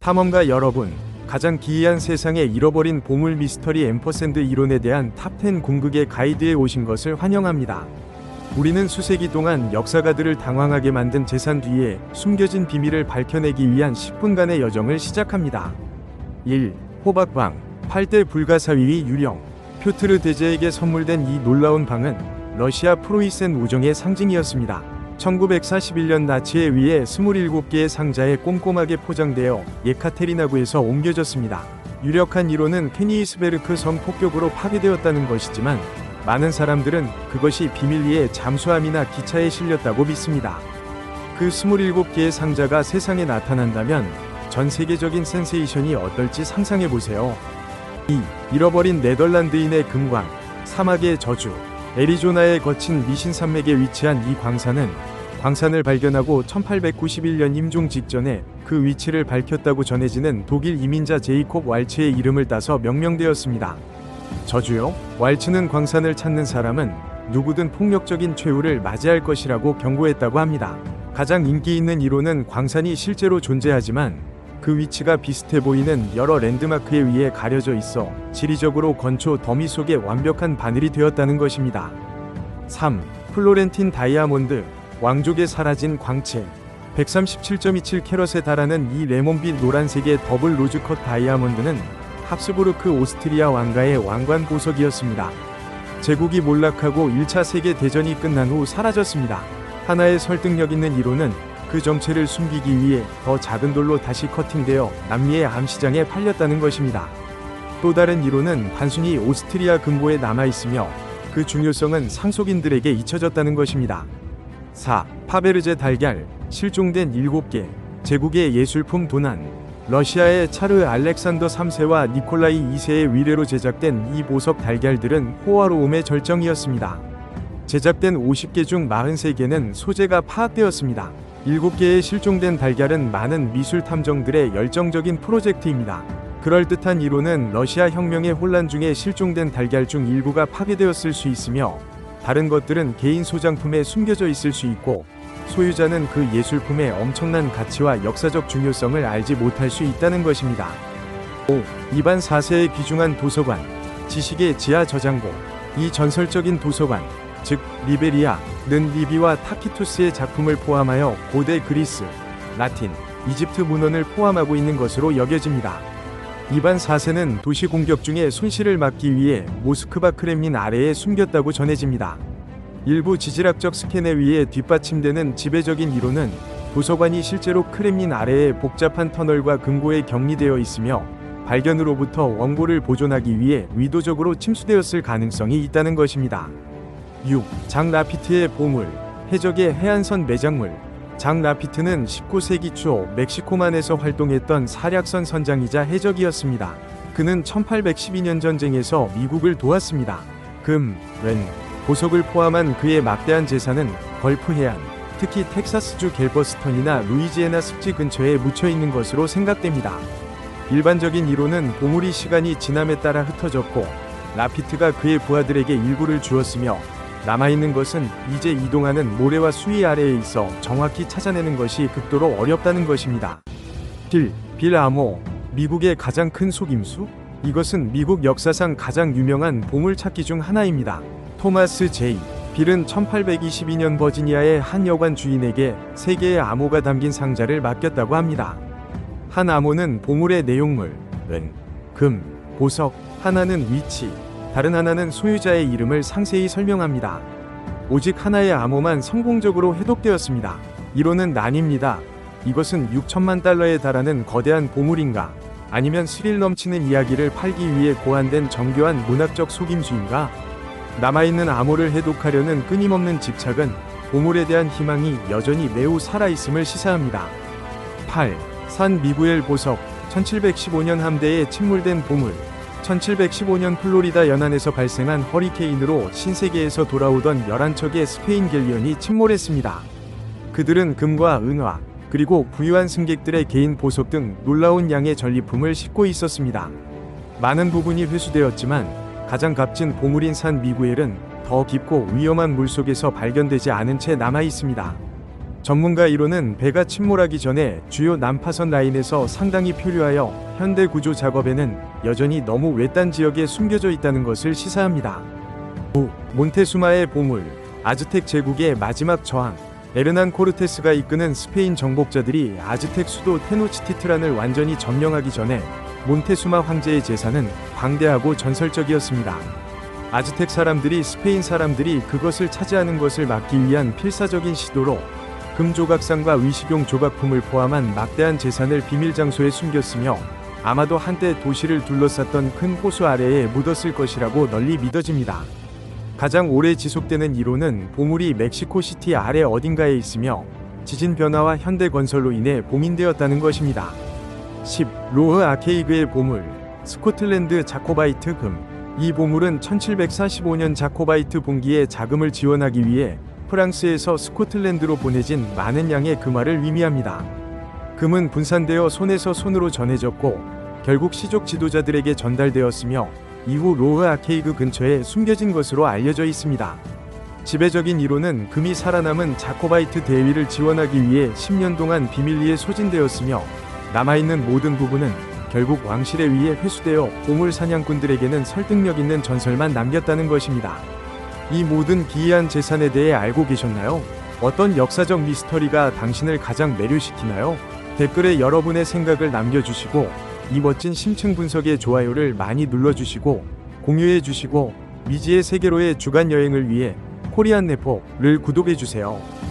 탐험가 여러분, 가장 기이한 세상에 잃어버린 보물 미스터리 앰퍼샌드 이론에 대한 탑10 궁극의 가이드에 오신 것을 환영합니다. 우리는 수세기 동안 역사가들을 당황하게 만든 재산 뒤에 숨겨진 비밀을 밝혀내기 위한 10분간의 여정을 시작합니다. 1. 호박방. 8대 불가사의의 유령. 표트르 대제에게 선물된 이 놀라운 방은 러시아 프로이센 우정의 상징이었습니다. 1941년 나치에 의해 27개의 상자에 꼼꼼하게 포장되어 예카테리나구에서 옮겨졌습니다. 유력한 이론은 케니히스베르크 성 폭격으로 파괴되었다는 것이지만 많은 사람들은 그것이 비밀리에 잠수함이나 기차에 실렸다고 믿습니다. 그 27개의 상자가 세상에 나타난다면 전 세계적인 센세이션이 어떨지 상상해보세요. 2. 잃어버린 네덜란드인의 금광. 사막의 저주. 애리조나에 거친 미신산맥에 위치한 이 광산을 발견하고 1891년 임종 직전에 그 위치를 밝혔다고 전해지는 독일 이민자 제이콥 왈츠의 이름을 따서 명명되었습니다. 저주요? 왈츠는 광산을 찾는 사람은 누구든 폭력적인 최후를 맞이할 것이라고 경고했다고 합니다. 가장 인기 있는 이론은 광산이 실제로 존재하지만 그 위치가 비슷해 보이는 여러 랜드마크에 의해 가려져 있어 지리적으로 건초 더미 속에 완벽한 바늘이 되었다는 것입니다. 3. 플로렌틴 다이아몬드. 왕족에 사라진 광채. 137.27 캐럿에 달하는 이 레몬빛 노란색의 더블 로즈컷 다이아몬드는 합스부르크 오스트리아 왕가의 왕관 보석이었습니다. 제국이 몰락하고 1차 세계대전이 끝난 후 사라졌습니다. 하나의 설득력 있는 이론은 그 정체를 숨기기 위해 더 작은 돌로 다시 커팅되어 남미의 암시장에 팔렸다는 것입니다. 또 다른 이론은 단순히 오스트리아 금고에 남아있으며 그 중요성은 상속인들에게 잊혀졌다는 것입니다. 4. 파베르제 달걀. 실종된 7개. 제국의 예술품 도난. 러시아의 차르 알렉산더 3세와 니콜라이 2세의 위례로 제작된 이 보석 달걀들은 호화로움의 절정이었습니다. 제작된 50개 중 43개는 소재가 파악되었습니다. 7개의 실종된 달걀은 많은 미술 탐정들의 열정적인 프로젝트입니다. 그럴듯한 이론은 러시아 혁명의 혼란 중에 실종된 달걀 중 일부가 파괴되었을 수 있으며 다른 것들은 개인 소장품에 숨겨져 있을 수 있고 소유자는 그 예술품의 엄청난 가치와 역사적 중요성을 알지 못할 수 있다는 것입니다. 5. 이반 4세의 귀중한 도서관. 지식의 지하 저장고. 이 전설적인 도서관, 즉 리베리아는 리비와 타키투스의 작품을 포함하여 고대 그리스, 라틴, 이집트 문헌을 포함하고 있는 것으로 여겨집니다. 이반 4세는 도시 공격 중에 손실을 막기 위해 모스크바 크렘린 아래에 숨겼다고 전해집니다. 일부 지질학적 스캔에 의해 뒷받침되는 지배적인 이론은 도서관이 실제로 크렘린 아래에 복잡한 터널과 금고에 격리되어 있으며 발견으로부터 원고를 보존하기 위해 의도적으로 침수되었을 가능성이 있다는 것입니다. 6. 장 라피트의 보물. 해적의 해안선 매장물. 장 라피트는 19세기 초 멕시코만에서 활동했던 사략선 선장이자 해적이었습니다. 그는 1812년 전쟁에서 미국을 도왔습니다. 금, 은, 보석을 포함한 그의 막대한 재산은 걸프 해안, 특히 텍사스주 갤버스턴이나 루이지애나 습지 근처에 묻혀 있는 것으로 생각됩니다. 일반적인 이론은 보물이 시간이 지남에 따라 흩어졌고 라피트가 그의 부하들에게 일부를 주었으며 남아있는 것은 이제 이동하는 모래와 수위 아래에 있어 정확히 찾아내는 것이 극도로 어렵다는 것입니다. 빌 아모. 미국의 가장 큰 속임수? 이것은 미국 역사상 가장 유명한 보물찾기 중 하나입니다. 토마스 제이. 빌은 1822년 버지니아의 한 여관 주인에게 3개의 암호가 담긴 상자를 맡겼다고 합니다. 한 암호는 보물의 내용물, 은, 금, 보석, 하나는 위치, 다른 하나는 소유자의 이름을 상세히 설명합니다. 오직 하나의 암호만 성공적으로 해독되었습니다. 이론은 나뉩니다. 이것은 6천만 달러에 달하는 거대한 보물인가? 아니면 스릴 넘치는 이야기를 팔기 위해 고안된 정교한 문학적 속임수인가? 남아있는 암호를 해독하려는 끊임없는 집착은 보물에 대한 희망이 여전히 매우 살아있음을 시사합니다. 8. 산 미구엘 보석. 1715년 함대에 침몰된 보물. 1715년 플로리다 연안에서 발생한 허리케인으로 신세계에서 돌아오던 11척의 스페인 갤리언이 침몰했습니다. 그들은 금과 은화, 그리고 부유한 승객들의 개인 보석 등 놀라운 양의 전리품을 싣고 있었습니다. 많은 부분이 회수되었지만 가장 값진 보물인 산 미구엘은 더 깊고 위험한 물속에서 발견되지 않은 채 남아 있습니다. 전문가 1호는 배가 침몰하기 전에 주요 난파선 라인에서 상당히 표류하여 현대 구조 작업에는 여전히 너무 외딴 지역에 숨겨져 있다는 것을 시사합니다. 9. 몬테수마의 보물. 아즈텍 제국의 마지막 저항. 에르난 코르테스가 이끄는 스페인 정복자들이 아즈텍 수도 테노치티트란을 완전히 점령하기 전에 몬테수마 황제의 제사는 광대하고 전설적이었습니다. 아즈텍 사람들이 스페인 사람들이 그것을 차지하는 것을 막기 위한 필사적인 시도로 금조각상과 위식용 조각품을 포함한 막대한 재산을 비밀 장소에 숨겼으며 아마도 한때 도시를 둘러쌌던 큰 호수 아래에 묻었을 것이라고 널리 믿어집니다. 가장 오래 지속되는 이론은 보물이 멕시코시티 아래 어딘가에 있으며 지진 변화와 현대 건설로 인해 봉인되었다는 것입니다. 10. 로흐 아케이그의 보물. 스코틀랜드 자코바이트 금. 이 보물은 1745년 자코바이트 봉기에 자금을 지원하기 위해 프랑스에서 스코틀랜드로 보내진 많은 양의 금화를 의미합니다. 금은 분산되어 손에서 손으로 전해졌고 결국 시족 지도자들에게 전달되었으며 이후 로흐 아케이그 근처에 숨겨진 것으로 알려져 있습니다. 지배적인 이론은 금이 살아남은 자코바이트 대위를 지원하기 위해 10년 동안 비밀리에 소진되었으며 남아있는 모든 부분은 결국 왕실에 의해 회수되어 보물 사냥꾼들에게는 설득력 있는 전설만 남겼다는 것입니다. 이 모든 기이한 재산에 대해 알고 계셨나요? 어떤 역사적 미스터리가 당신을 가장 매료시키나요? 댓글에 여러분의 생각을 남겨주시고 이 멋진 심층 분석의 좋아요를 많이 눌러주시고 공유해주시고 미지의 세계로의 주간 여행을 위해 코리안 네포를 구독해주세요.